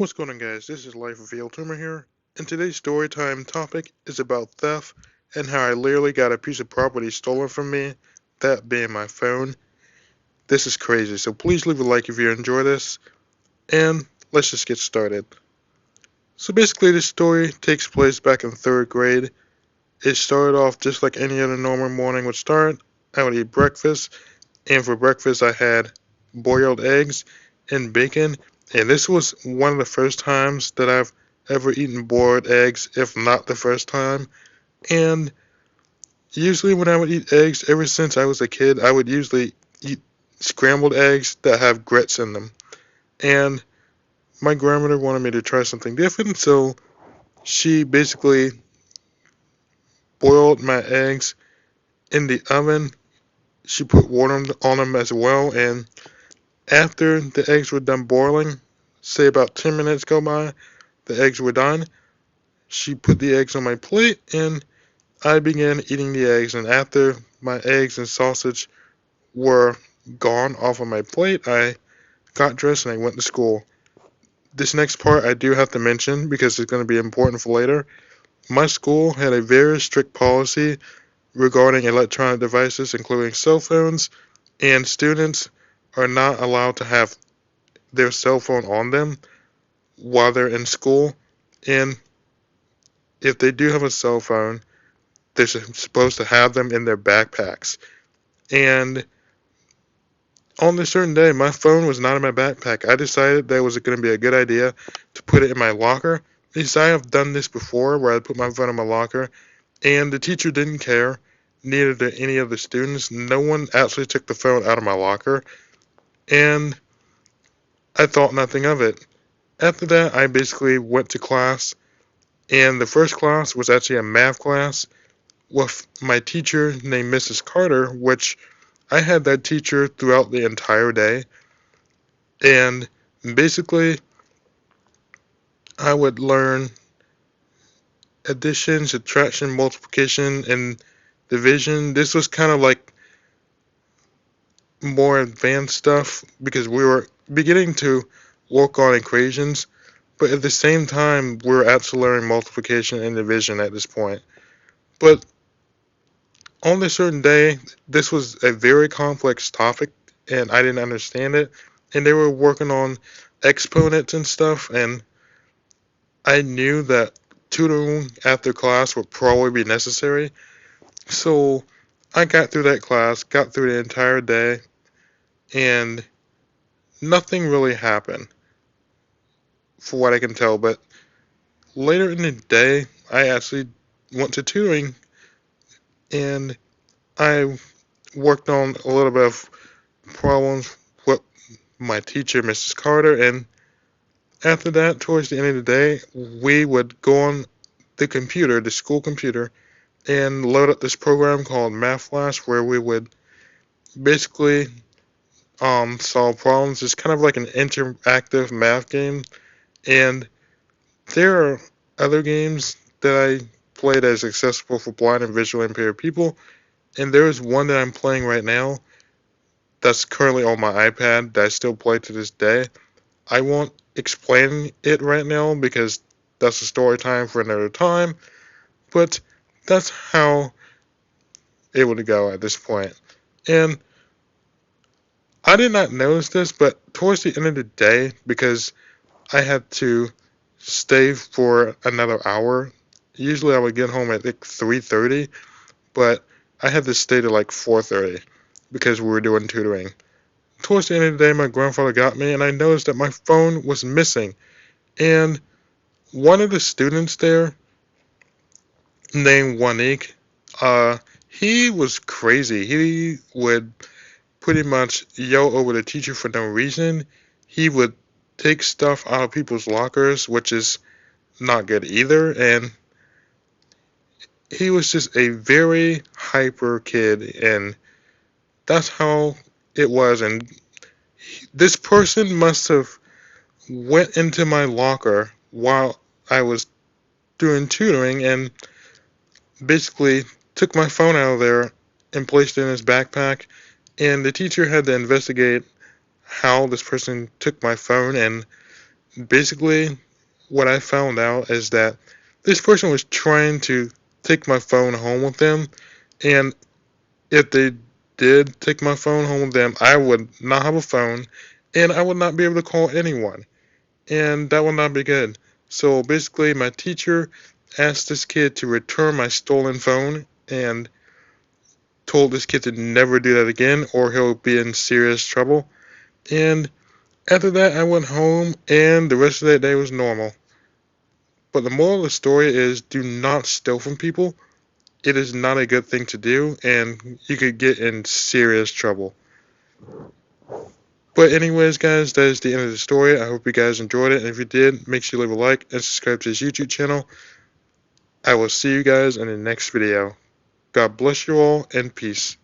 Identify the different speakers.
Speaker 1: What's going on, guys? This is Life of E.L.T here, and today's storytime topic is about theft and how I literally got a piece of property stolen from me, that being my phone. This is crazy, so please leave a like if you enjoy this, and let's just get started. So basically, this story takes place back in 3rd grade. It started off just like any other normal morning would start. I would eat breakfast, and for breakfast I had boiled eggs and bacon, and this was one of the first times that I've ever eaten boiled eggs, if not the first time. And usually when I would eat eggs, ever since I was a kid, I would usually eat scrambled eggs that have grits in them. And my grandmother wanted me to try something different, so she basically boiled my eggs in the oven. She put water on them as well, and after the eggs were done boiling, say about 10 minutes go by, the eggs were done. She put the eggs on my plate, and I began eating the eggs. And after my eggs and sausage were gone off of my plate, I got dressed and I went to school. This next part I do have to mention because it's going to be important for later. My school had a very strict policy regarding electronic devices, including cell phones, and students are not allowed to have their cell phone on them while they're in school. And if they do have a cell phone, they're supposed to have them in their backpacks. And on this certain day, my phone was not in my backpack. I decided that it was going to be a good idea to put it in my locker. Because I have done this before where I put my phone in my locker, and the teacher didn't care, neither did any of the students. No one actually took the phone out of my locker, and I thought nothing of it. After that, I basically went to class, and the first class was actually a math class with my teacher named Mrs. Carter, which I had that teacher throughout the entire day. And basically, I would learn addition, subtraction, multiplication, and division. This was kind of like more advanced stuff because we were beginning to work on equations, but at the same time, we were actually learning multiplication and division at this point. But on this certain day, this was a very complex topic, and I didn't understand it. And they were working on exponents and stuff, and I knew that tutoring after class would probably be necessary. So I got through that class, got through the entire day, and nothing really happened, for what I can tell. But later in the day, I actually went to tutoring, and I worked on a little bit of problems with my teacher, Mrs. Carter, and after that, towards the end of the day, we would go on the computer, the school computer, and load up this program called Math Flash, where we would basically solve problems. It's kind of like an interactive math game, and there are other games that I play that is accessible for blind and visually impaired people, and there is one that I'm playing right now that's currently on my iPad that I still play to this day. I won't explain it right now because that's a story time for another time, but that's how it would go at this point. And I did not notice this, but towards the end of the day, because I had to stay for another hour, usually I would get home at like 3:30, but I had to stay to like 4:30 because we were doing tutoring. Towards the end of the day, my grandfather got me, and I noticed that my phone was missing. And one of the students there, named Wanique, he was crazy. He would pretty much yell over the teacher for no reason. He would take stuff out of people's lockers, which is not good either. And he was just a very hyper kid, and that's how it was. And this person must have went into my locker while I was doing tutoring and basically took my phone out of there and placed it in his backpack. And the teacher had to investigate how this person took my phone, and Basically, what I found out is that this person was trying to take my phone home with them, and if they did take my phone home with them, I would not have a phone, and I would not be able to call anyone, and that would not be good. So basically, my teacher asked this kid to return my stolen phone, and told this kid to never do that again, or he'll be in serious trouble. And after that, I went home, and the rest of that day was normal. But the moral of the story is do not steal from people. It is not a good thing to do, and you could get in serious trouble. But anyways, guys, that is the end of the story. I hope you guys enjoyed it, and if you did, make sure you leave a like and subscribe to his YouTube channel. I will see you guys in the next video. God bless you all, and peace.